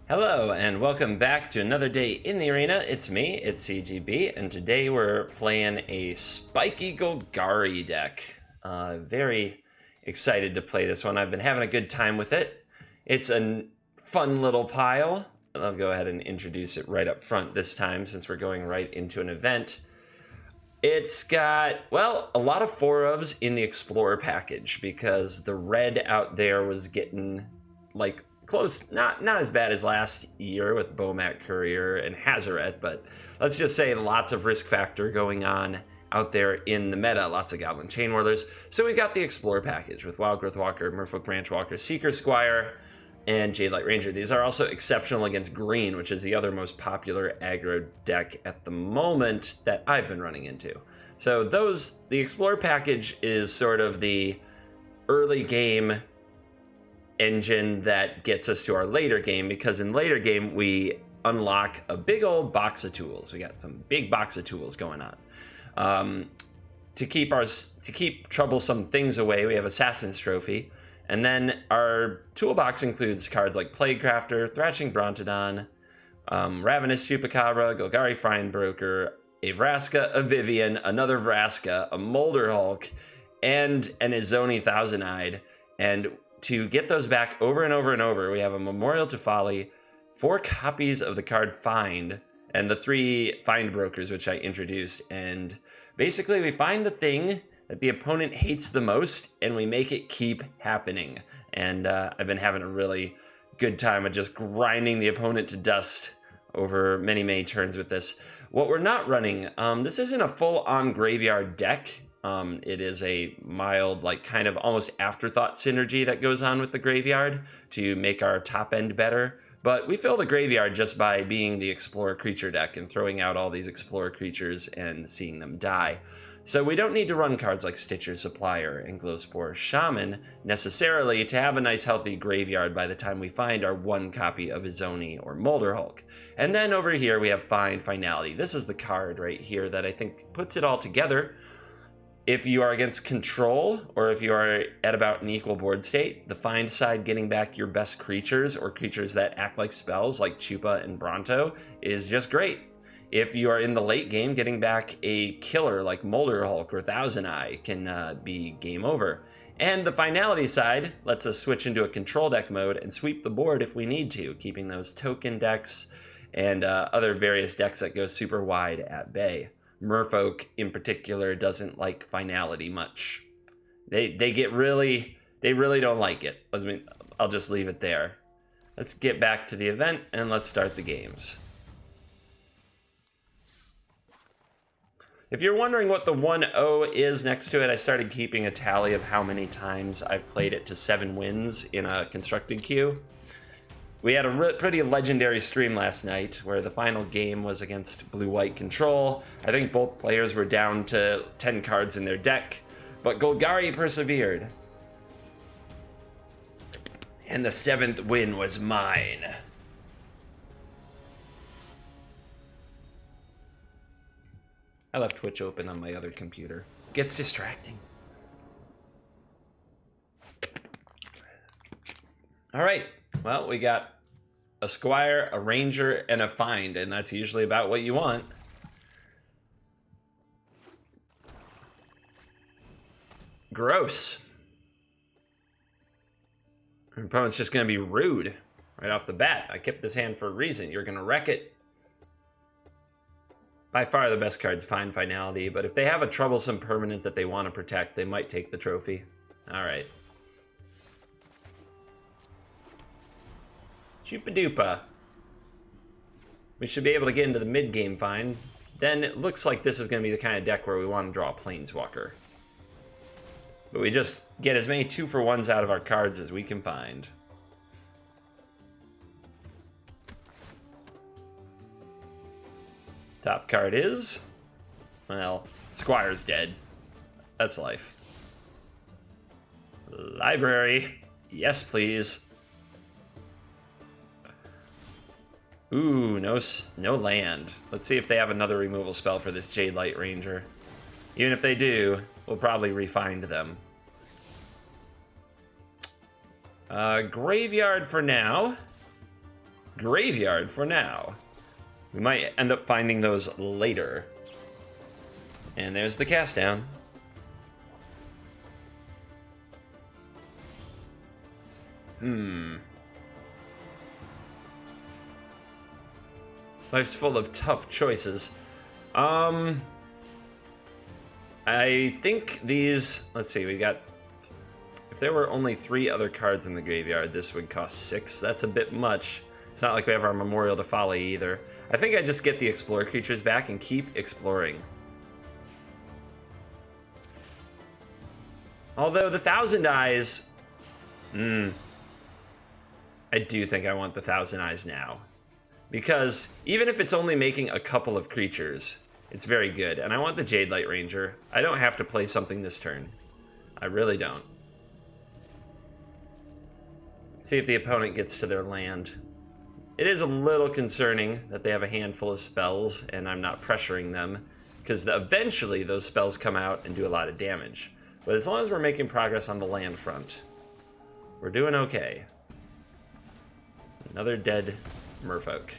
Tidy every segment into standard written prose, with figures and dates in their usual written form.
Hello and welcome back to another day in the arena. It's me, it's CGB, and today we're playing a spiky Golgari deck. Very excited to play this one. I've been having a good time with it. It's a fun little pile. I'll go ahead and introduce it right up front this time since we're going right into an event. It's got, well, a lot of 4-ofs in the Explorer package because the red out there was getting like close, not as bad as last year with Bomat Courier and Hazaret, but let's just say lots of risk factor going on out there in the meta, lots of Goblin Chain Whirlers. So we got the Explorer package with Wildgrowth Walker, Merfolk Branchwalker, Seekers Squire, and Jadelight Ranger. These are also exceptional against green, which is the other most popular aggro deck at the moment that I've been running into. So the Explorer package is sort of the early game engine that gets us to our later game, because in later game we unlock a big old box of tools. We got some big box of tools going on. To keep troublesome things away, we have Assassin's Trophy, and then our toolbox includes cards like Plaguecrafter, Thrashing Brontodon, Ravenous Chupacabra, Golgari Findbroker, a Vraska, a Vivien, another Vraska, a Molderhulk, and an Izoni Thousand-Eyed. And to get those back over and over and over, we have a Memorial to Folly, 4 copies of the card Find, and the 3 Findbrokers, which I introduced. And basically, we find the thing that the opponent hates the most, and we make it keep happening. And I've been having a really good time of just grinding the opponent to dust over many, many turns with this. What we're not running, this isn't a full-on graveyard deck. It is a mild, like kind of almost afterthought synergy that goes on with the graveyard to make our top end better. But we fill the graveyard just by being the Explorer creature deck and throwing out all these Explorer creatures and seeing them die. So we don't need to run cards like Stitcher's Supplier and Glowspore Shaman necessarily to have a nice healthy graveyard by the time we find our 1 copy of Izoni or Molderhulk. And then over here we have Finality. This is the card right here that I think puts it all together. If you are against control, or if you are at about an equal board state, the Find side getting back your best creatures or creatures that act like spells like Chupa and Bronto is just great. If you are in the late game, getting back a killer like Molderhulk or Thousand Eye can be game over. And the Finality side lets us switch into a control deck mode and sweep the board if we need to, keeping those token decks and other various decks that go super wide at bay. Merfolk in particular doesn't like Finality much. They really don't like it. I'll just leave it there. Let's get back to the event and let's start the games. If you're wondering what the 1-0 is next to it, I started keeping a tally of how many times I've played it to 7 wins in a constructed queue. We had a pretty legendary stream last night where the final game was against blue-white control. I think both players were down to 10 cards in their deck, but Golgari persevered. And the 7th win was mine. I left Twitch open on my other computer. It gets distracting. All right. Well, we got a Squire, a Ranger, and a Find, and that's usually about what you want. Gross. Your opponent's just going to be rude right off the bat. I kept this hand for a reason. You're going to wreck it. By far the best card's Find Finality, but if they have a troublesome permanent that they want to protect, they might take the trophy. All right. Chupa-dupa. We should be able to get into the mid-game Find. Then it looks like this is going to be the kind of deck where we want to draw a Planeswalker. But we just get as many 2-for-1s out of our cards as we can find. Top card is... well, Squire's dead. That's life. Library. Yes, please. Ooh, no land. Let's see if they have another removal spell for this Jadelight Ranger. Even if they do, we'll probably refind them. Graveyard for now. graveyard for now. We might end up finding those later. And there's the cast down. Life's full of tough choices. I think these, let's see, we got, if there were only 3 other cards in the graveyard, this would cost 6. That's a bit much. It's not like we have our Memorial to Folly either. I think I just get the Explorer creatures back and keep exploring. Although the Thousand Eyes, I do think I want the Thousand Eyes now. Because even if it's only making a couple of creatures, it's very good. And I want the Jadelight Ranger. I don't have to play something this turn. I really don't. Let's see if the opponent gets to their land. It is a little concerning that they have a handful of spells and I'm not pressuring them, because eventually those spells come out and do a lot of damage. But as long as we're making progress on the land front, we're doing okay. Another dead Merfolk.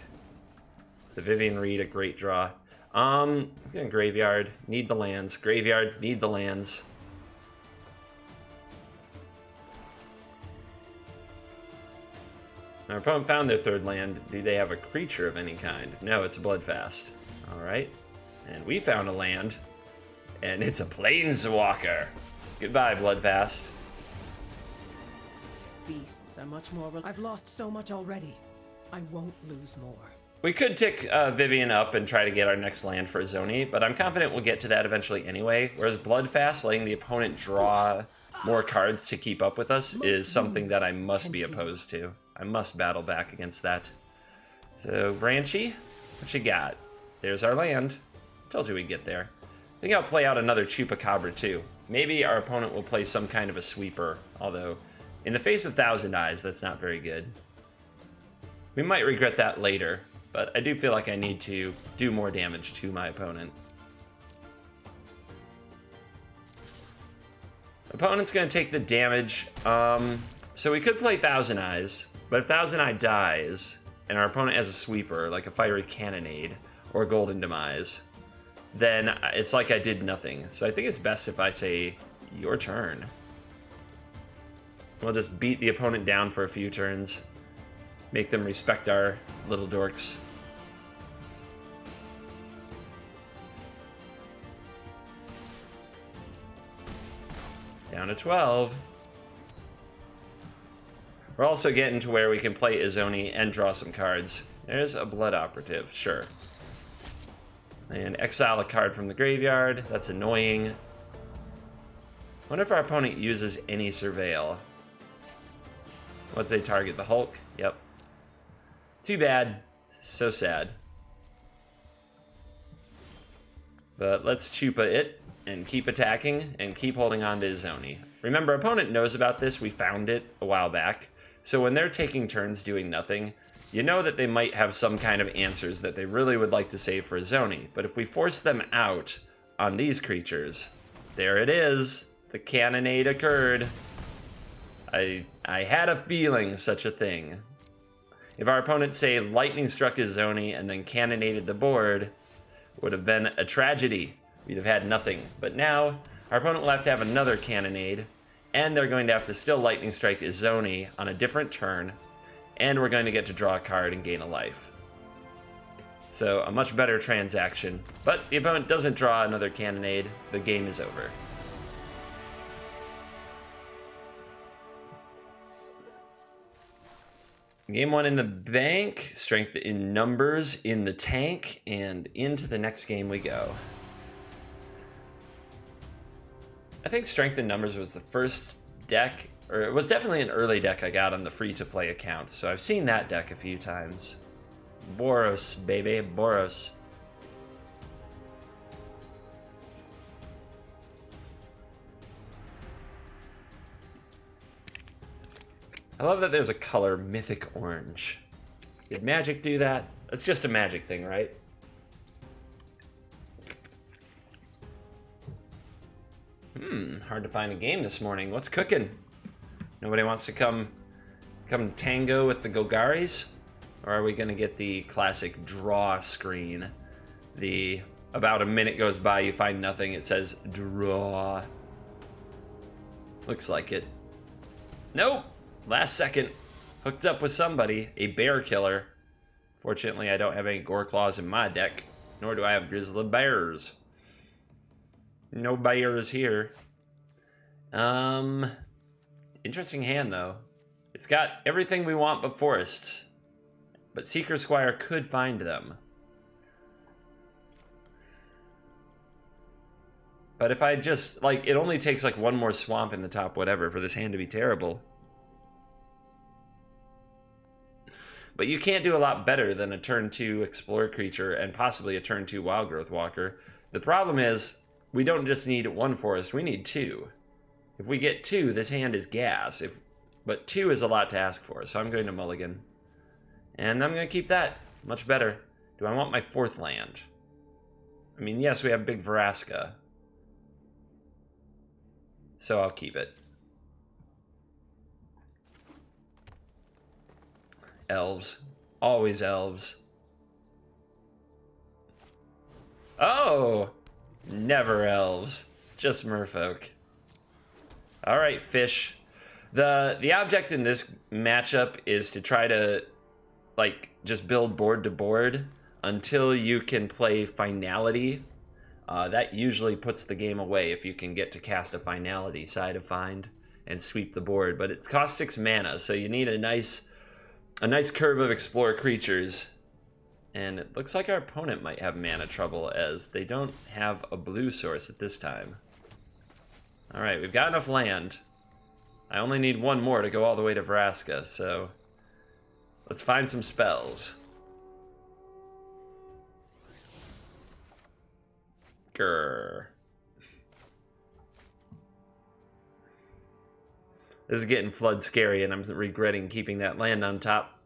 The Vivien Reid, a great draw. Graveyard, need the lands. Graveyard, need the lands. Our opponent found their 3rd land. Do they have a creature of any kind? No, it's a Bloodfast. Alright. And we found a land. And it's a Planeswalker. Goodbye, Bloodfast. Beasts are much more... I've lost so much already. I won't lose more. We could tick Vivien up and try to get our next land for Izoni, but I'm confident we'll get to that eventually anyway. Whereas Bloodfast, letting the opponent draw more cards to keep up with us, is something that I must be opposed to. I must battle back against that. So, Branchy, what you got? There's our land. Told you we'd get there. I think I'll play out another Chupacabra too. Maybe our opponent will play some kind of a sweeper, although in the face of Thousand Eyes, that's not very good. We might regret that later, but I do feel like I need to do more damage to my opponent. Opponent's going to take the damage. So we could play Thousand Eyes, but if Thousand Eye dies, and our opponent has a sweeper, like a Fiery Cannonade or Golden Demise, then it's like I did nothing. So I think it's best if I say, your turn. We'll just beat the opponent down for a few turns. Make them respect our little dorks. Down to 12. We're also getting to where we can play Izoni and draw some cards. There's a Blood Operative, sure. And exile a card from the graveyard. That's annoying. Wonder if our opponent uses any Surveil. What's they target? The Hulk? Yep. Too bad. So sad. But let's Chupa it and keep attacking and keep holding on to Izoni. Remember, opponent knows about this. We found it a while back. So when they're taking turns doing nothing, you know that they might have some kind of answers that they really would like to save for Izoni. But if we force them out on these creatures, there it is. The cannonade occurred. I had a feeling such a thing. If our opponent, say, lightning struck Izoni and then cannonaded the board, it would have been a tragedy. We'd have had nothing. But now, our opponent will have to have another cannonade, and they're going to have to still lightning strike Izoni on a different turn, and we're going to get to draw a card and gain a life. So, a much better transaction. But the opponent doesn't draw another cannonade. The game is over. Game 1 in the bank, strength in numbers in the tank, and into the next game we go. I think strength in numbers was the first deck, or it was definitely an early deck I got on the free-to-play account, so I've seen that deck a few times. Boros, baby, Boros. I love that there's a color, Mythic Orange. Did Magic do that? That's just a Magic thing, right? Hard to find a game this morning. What's cooking? Nobody wants to come tango with the Golgaris? Or are we going to get the classic draw screen? The about a minute goes by, you find nothing, it says draw. Looks like it. Nope! Last second. Hooked up with somebody. A bear killer. Fortunately, I don't have any gore claws in my deck. Nor do I have grizzly bears. No bears here. Interesting hand, though. It's got everything we want but forests. But Seekers Squire could find them. But if I just, like, it only takes, like, one more swamp in the top whatever for this hand to be terrible. But you can't do a lot better than a turn 2 Explorer creature and possibly a turn 2 Wildgrowth Walker. The problem is, we don't just need one forest, we need 2. If we get 2, this hand is gas. But 2 is a lot to ask for, so I'm going to mulligan. And I'm going to keep that. Much better. Do I want my 4th land? I mean, yes, we have big Vraska. So I'll keep it. Elves. Always elves. Oh! Never elves. Just merfolk. Alright, fish. The object in this matchup is to try to, like, just build board to board until you can play Finality. That usually puts the game away if you can get to cast a Finality side of Find and sweep the board. But it costs 6 mana, so you need a nice curve of Explore creatures. And it looks like our opponent might have mana trouble, as they don't have a blue source at this time. Alright, we've got enough land. I only need one more to go all the way to Vraska, so let's find some spells. Grr. This is getting flood scary, and I'm regretting keeping that land on top.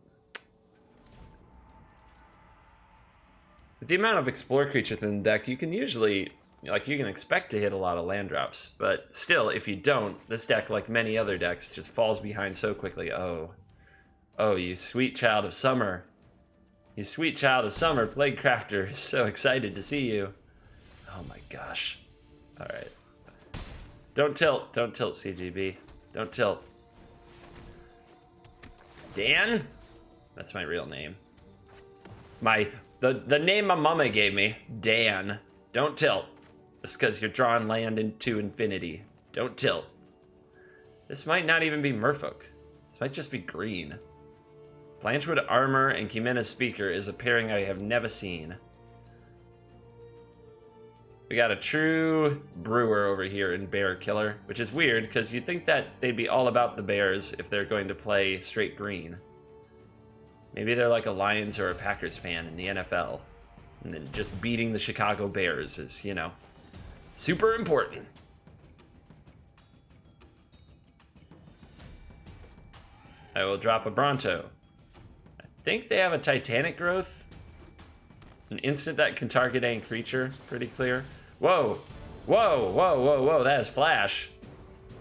With the amount of Explore creatures in the deck, you can usually, like, you can expect to hit a lot of land drops. But still, if you don't, this deck, like many other decks, just falls behind so quickly. Oh, you sweet child of summer. You sweet child of summer. Plaguecrafter is so excited to see you. Oh my gosh. Alright. Don't tilt, CGB. Don't tilt. Dan? That's my real name. The name my mama gave me, Dan. Don't tilt. Just because you're drawing land into infinity. Don't tilt. This might not even be Merfolk. This might just be green. Blanchwood Armor and Kimena's Speaker is a pairing I have never seen. We got a true brewer over here in Bear Killer, which is weird because you'd think that they'd be all about the Bears if they're going to play straight green. Maybe they're like a Lions or a Packers fan in the NFL. And then just beating the Chicago Bears is, you know, super important. I will drop a Bronto. I think they have a Titanic Growth. An instant that can target any creature. Pretty clear. Whoa. Whoa, whoa, whoa, whoa. That is Flash.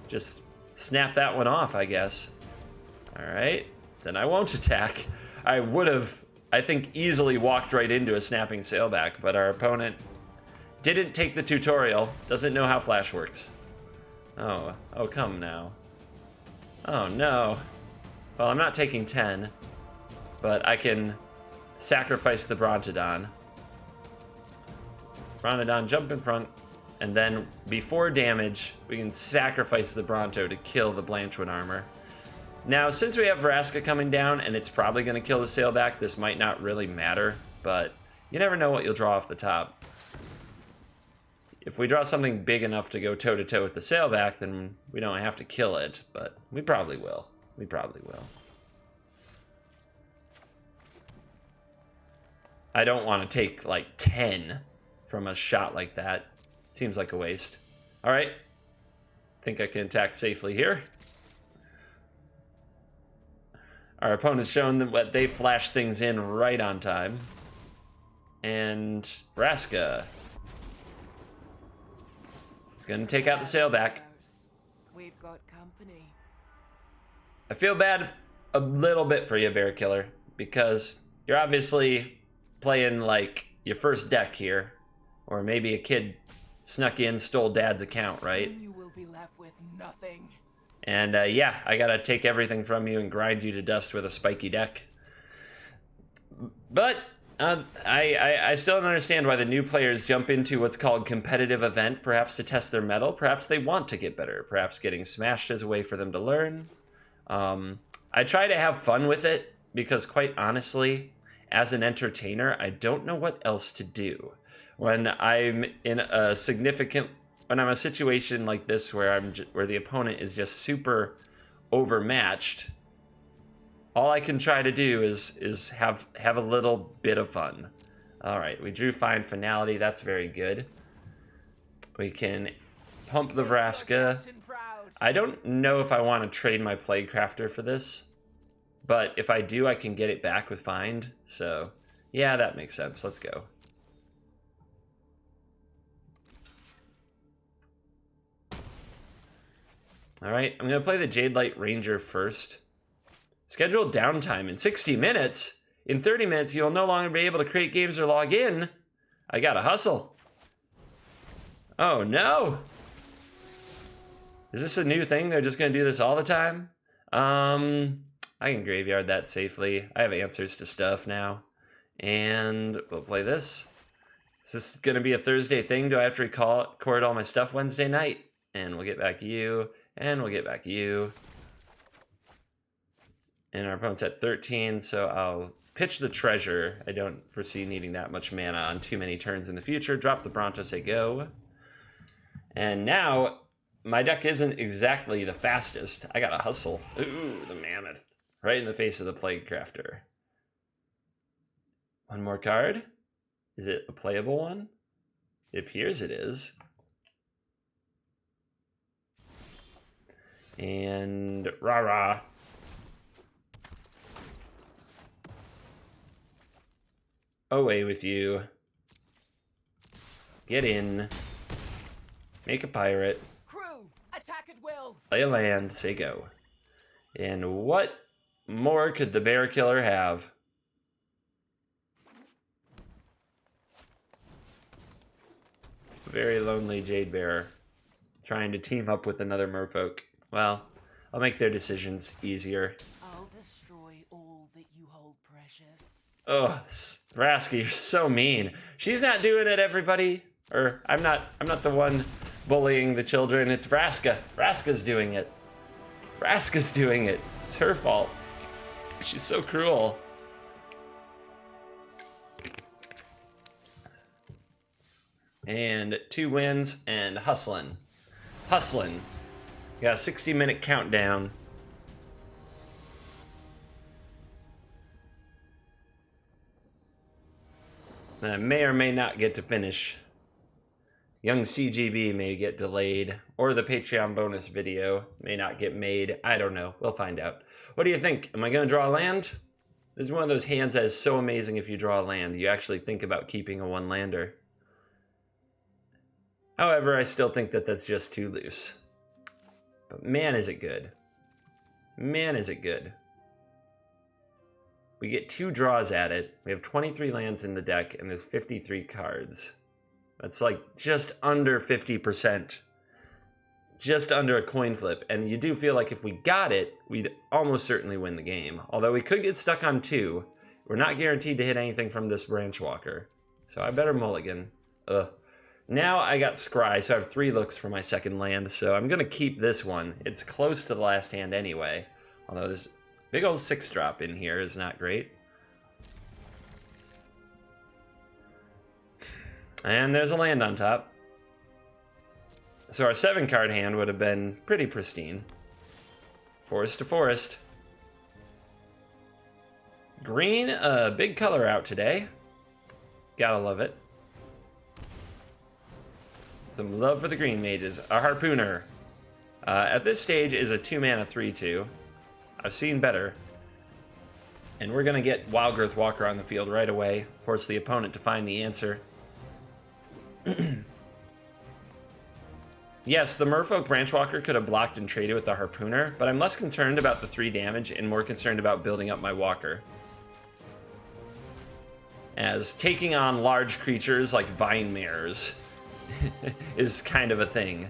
Just snap that one off, I guess. Alright. Then I won't attack. I would have, I think, easily walked right into a snapping sailback, but our opponent didn't take the tutorial. Doesn't know how Flash works. Oh come now. Oh, no. Well, I'm not taking 10, but I can sacrifice the Brontodon. Brontodon, jump in front, and then before damage, we can sacrifice the Bronto to kill the Blanchwood Armor. Now, since we have Vraska coming down, and it's probably going to kill the Sailback, this might not really matter, but you never know what you'll draw off the top. If we draw something big enough to go toe-to-toe with the Sailback, then we don't have to kill it, but we probably will. We probably will. I don't want to take, like, 10 from a shot like that. Seems like a waste. Alright. Think I can attack safely here. Our opponent's shown that they flash things in right on time. And Vraska is going to take out the Sailback. We've got company. I feel bad a little bit for you, Bear Killer. because you're obviously playing like your first deck here, or maybe a kid snuck in, stole dad's account, right? You will be left with nothing. And yeah, I gotta take everything from you and grind you to dust with a spiky deck. But I still don't understand why the new players jump into what's called competitive event, perhaps to test their mettle, perhaps they want to get better, perhaps getting smashed is a way for them to learn. I try to have fun with it, because quite honestly, as an entertainer, I don't know what else to do. When I'm in a situation like this where where the opponent is just super overmatched, all I can try to do is have a little bit of fun. All right, we drew Find Finality. That's very good. We can pump the Vraska. I don't know if I want to trade my Plaguecrafter for this, but if I do, I can get it back with Find. So yeah, that makes sense. Let's go. All right, I'm going to play the Jadelight Ranger first. Scheduled downtime in 60 minutes. In 30 minutes, you'll no longer be able to create games or log in. I gotta hustle. Oh no. Is this a new thing? They're just going to do this all the time? I can graveyard that safely. I have answers to stuff now. And we'll play this. Is this going to be a Thursday thing? Do I have to record all my stuff Wednesday night? And we'll get back you. And we'll get back you. And our opponent's at 13, so I'll pitch the treasure. I don't foresee needing that much mana on too many turns in the future. Drop the Bronto, say go. And now, my deck isn't exactly the fastest. I gotta hustle. Ooh, the Mammoth. Right in the face of the Plaguecrafter. One more card. Is it a playable one? It appears it is. And rah-rah. Away with you. Get in. Make a pirate. Crew, attack at will. Play a land, say go. And what more could the Bear Killer have? Very lonely Jade Bearer. Trying to team up with another Merfolk. Well, I'll make their decisions easier. I'll destroy all that you hold precious. Oh, Vraska, you're so mean. She's not doing it, everybody. Or I'm not the one bullying the children. It's Vraska. Vraska's doing it. Vraska's doing it. It's her fault. She's so cruel. And 2 wins and hustling. Hustling. Got a 60-minute countdown. And I may or may not get to finish. Young CGB may get delayed, or the Patreon bonus video may not get made. I don't know. We'll find out. What do you think? Am I going to draw a land? This is one of those hands that is so amazing if you draw a land. You actually think about keeping a one-lander. However, I still think that that's just too loose. But man, is it good. Man, is it good. We get 2 draws at it. We have 23 lands in the deck, and there's 53 cards. That's like just under 50%. Just under a coin flip. And you do feel like if we got it, we'd almost certainly win the game. Although we could get stuck on 2. We're not guaranteed to hit anything from this Branchwalker. So I better mulligan. Ugh. Now I got Scry, so I have 3 looks for my second land, so I'm going to keep this one. It's close to the last hand anyway, although this big old 6-drop in here is not great. And there's a land on top. So our 7-card hand would have been pretty pristine. Forest to forest. Green, big color out today. Gotta love it. Some love for the green mages. A Harpooner. At this stage is a 2-mana 3/2. I've seen better. And we're going to get Wildgrowth Walker on the field right away. Force the opponent to find the answer. Yes, the Merfolk Branchwalker could have blocked and traded with the Harpooner, but I'm less concerned about the 3 damage and more concerned about building up my Walker. as taking on large creatures like vine mares is kind of a thing.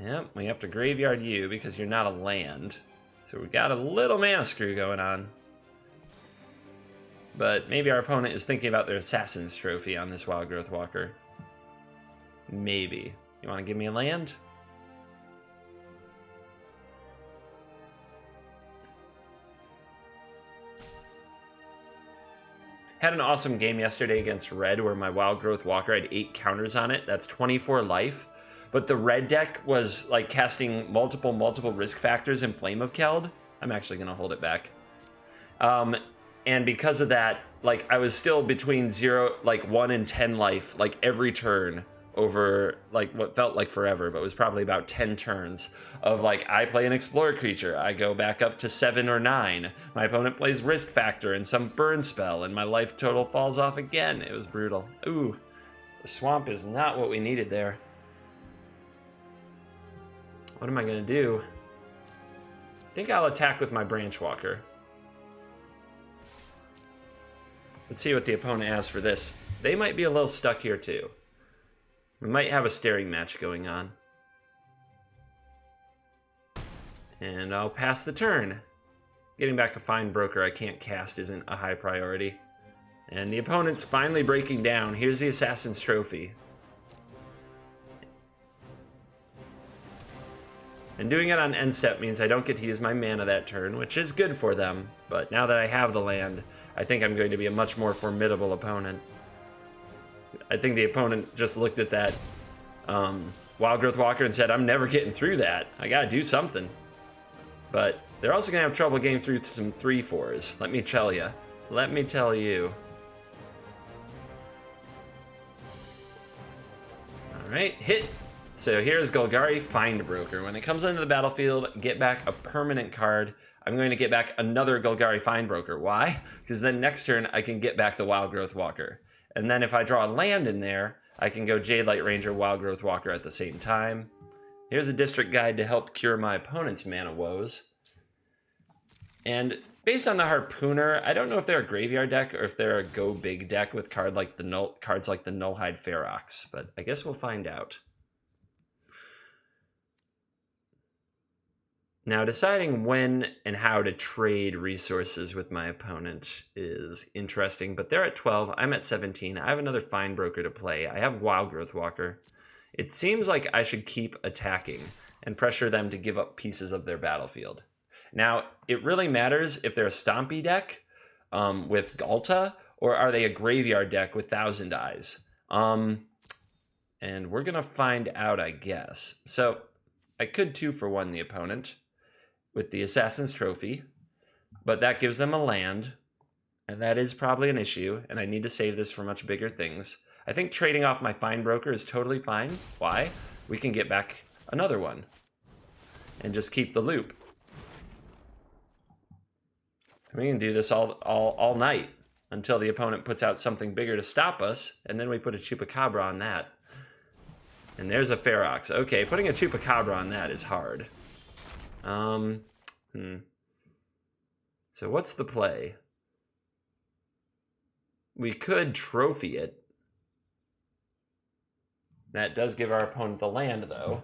Yep, we have to graveyard you because you're not a land. So we got a little mana screw going on. But maybe our opponent is thinking about their Assassin's Trophy on this Wildgrowth Walker. Maybe. You want to give me a land? Had an awesome game yesterday against Red where my Wildgrowth Walker had 8 counters on it. That's 24 life. But the Red deck was like casting multiple risk factors in Flame of Keld. I'm actually going to hold it back. And because of that, like I was still between 1 and 10 life, like every turn over like what felt like forever, but was probably about 10 turns of like, I play an Explorer creature, I go back up to 7 or 9. My opponent plays risk factor and some burn spell, and my life total falls off again. It was brutal. Ooh, the swamp is not what we needed there. What am I gonna do? I think I'll attack with my Branchwalker. Let's see what the opponent has for this. They might be a little stuck here too. We might have a staring match going on. And I'll pass the turn. Getting back a Findbroker I can't cast isn't a high priority. And the opponent's finally breaking down. Here's the Assassin's Trophy. And doing it on end step means I don't get to use my mana that turn, which is good for them. But now that I have the land, I think I'm going to be a much more formidable opponent. I think the opponent just looked at that Wildgrowth Walker and said, I'm never getting through that. I gotta do something. But they're also gonna have trouble getting through some 3/4s. Let me tell you. Let me tell you. Alright, hit. So here's Golgari Findbroker. When it comes into the battlefield, get back a permanent card. I'm going to get back another Golgari Findbroker. Why? Because then next turn I can get back the Wildgrowth Walker. And then if I draw a land in there, I can go Jadelight Ranger, Wildgrowth Walker at the same time. Here's a district guide to help cure my opponent's mana woes. And based on the Harpooner, I don't know if they're a graveyard deck or if they're a go big deck with cards like the Nullhide Ferox, but I guess we'll find out. Now, deciding when and how to trade resources with my opponent is interesting, but they're at 12, I'm at 17, I have another Findbroker to play, I have Wildgrowth Walker. It seems like I should keep attacking and pressure them to give up pieces of their battlefield. Now, it really matters if they're a Stompy deck with Galta, or are they a graveyard deck with Thousand Eyes? And we're going to find out, I guess. So, I could 2-for-1 the opponent with the Assassin's Trophy, but that gives them a land, and that is probably an issue, and I need to save this for much bigger things. I think trading off my Findbroker is totally fine. Why? We can get back another one and just keep the loop. We can do this all night until the opponent puts out something bigger to stop us, and then we put a Chupacabra on that. And there's a Ferox. Okay, putting a Chupacabra on that is hard. So what's the play? We could trophy it. That does give our opponent the land, though.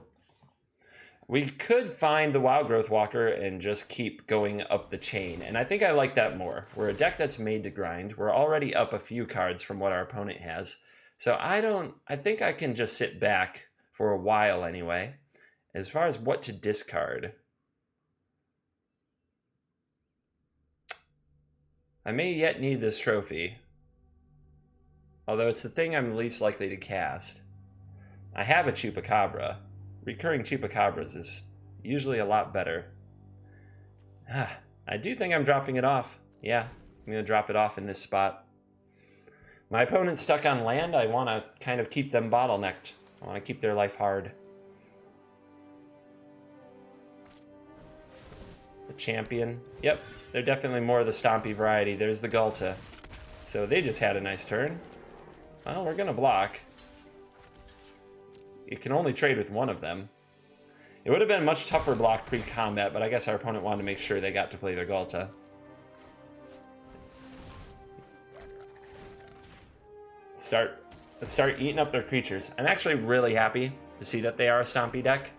We could find the Wildgrowth Walker and just keep going up the chain, and I think I like that more. We're a deck that's made to grind. We're already up a few cards from what our opponent has. So I think I can just sit back for a while anyway. As far as what to discard, I may yet need this trophy, although it's the thing I'm least likely to cast. I have a Chupacabra. Recurring Chupacabras is usually a lot better. I do think I'm dropping it off. Yeah, I'm going to drop it off in this spot. My opponent's stuck on land. I want to kind of keep them bottlenecked. I want to keep their life hard. The champion. Yep, they're definitely more of the stompy variety. There's the Galta. So they just had a nice turn. Well, we're going to block. You can only trade with one of them. It would have been a much tougher block pre-combat, but I guess our opponent wanted to make sure they got to play their Galta. start eating up their creatures. I'm actually really happy to see that they are a stompy deck,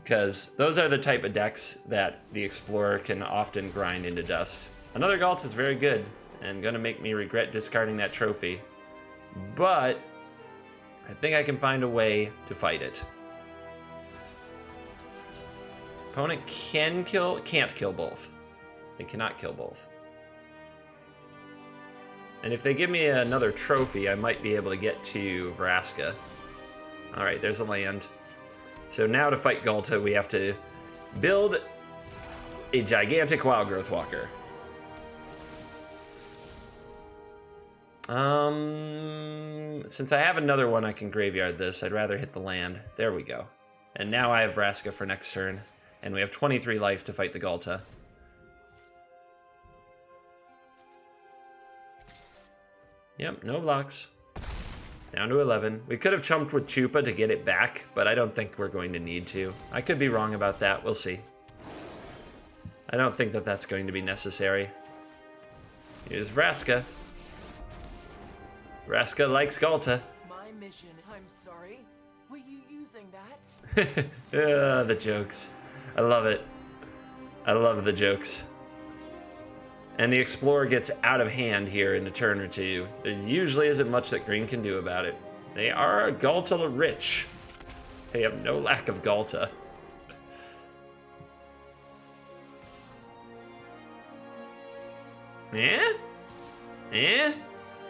because those are the type of decks that the Explorer can often grind into dust. Another Galt is very good and gonna make me regret discarding that trophy, but I think I can find a way to fight it. Opponent can't kill both. They cannot kill both. And if they give me another trophy, I might be able to get to Vraska. All right, there's a land. So now to fight Ghalta, we have to build a gigantic Wildgrowth Walker. Since I have another one, I can graveyard this. I'd rather hit the land. There we go. And now I have Vraska for next turn. And we have 23 life to fight the Ghalta. Yep, no blocks. Down to 11. We could have chumped with Chupa to get it back, but I don't think we're going to need to. I could be wrong about that. We'll see. I don't think that that's going to be necessary. Here's Vraska. Vraska likes Ghalta. My mission, I'm sorry. Were you using that? The jokes. I love it. I love the jokes. And the Explorer gets out of hand here in a turn or two. There usually isn't much that green can do about it. They are Ghalta rich. They have no lack of Ghalta. Eh? Eh?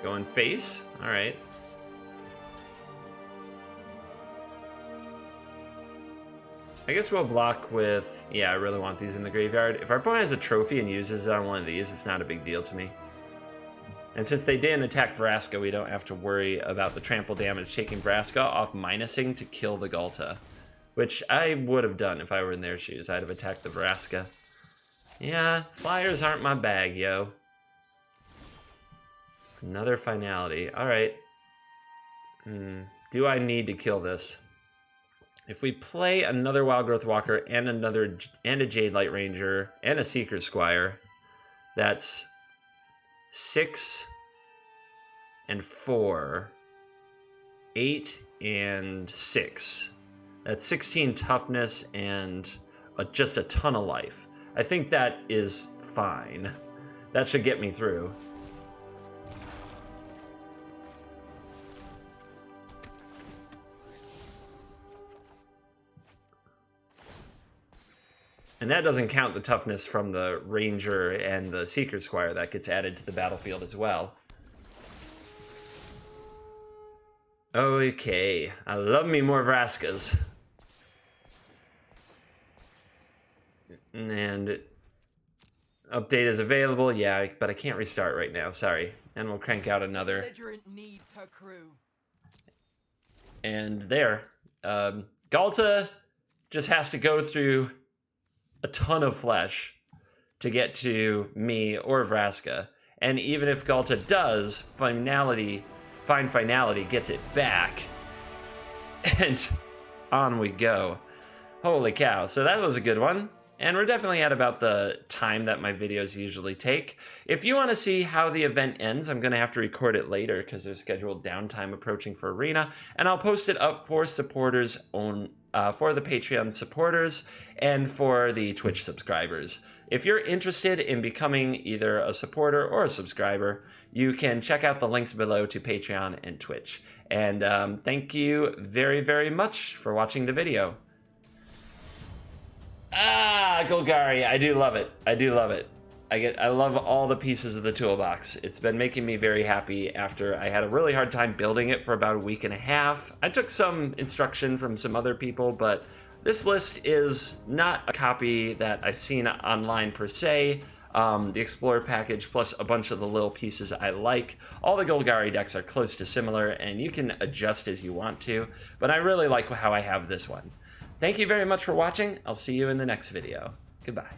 Going face? Alright. I guess we'll block with... Yeah, I really want these in the graveyard. If our opponent has a trophy and uses it on one of these, it's not a big deal to me. And since they didn't attack Vraska, we don't have to worry about the trample damage taking Vraska off minusing to kill the Ghalta. Which I would have done if I were in their shoes. I'd have attacked the Vraska. Yeah, flyers aren't my bag, yo. Another Finality. Alright. Do I need to kill this? If we play another Wildgrowth Walker and a Jadelight Ranger and a Seekers Squire, that's 6 and 4, 8 and 6. That's 16 toughness and just a ton of life. I think that is fine. That should get me through. And that doesn't count the toughness from the Ranger and the Seekers Squire that gets added to the battlefield as well. Okay, I love me more Vraskas. And update is available, yeah, but I can't restart right now, sorry. And we'll crank out another. Belligerent needs her crew. And there. Ghalta just has to go through a ton of flesh to get to me or Vraska. And even if Ghalta does, Finality gets it back. And on we go. Holy cow. So that was a good one. And we're definitely at about the time that my videos usually take. If you want to see how the event ends, I'm going to have to record it later because there's scheduled downtime approaching for Arena. And I'll post it up for supporters on for the Patreon supporters and for the Twitch subscribers. If you're interested in becoming either a supporter or a subscriber, you can check out the links below to Patreon and Twitch. And thank you very, very much for watching the video. Golgari, I do love it. I do love it. I love all the pieces of the toolbox. It's been making me very happy after I had a really hard time building it for about a week and a half. I took some instruction from some other people, but this list is not a copy that I've seen online per se. The Explorer package plus a bunch of the little pieces I like. All the Golgari decks are close to similar, and you can adjust as you want to, but I really like how I have this one. Thank you very much for watching. I'll see you in the next video. Goodbye.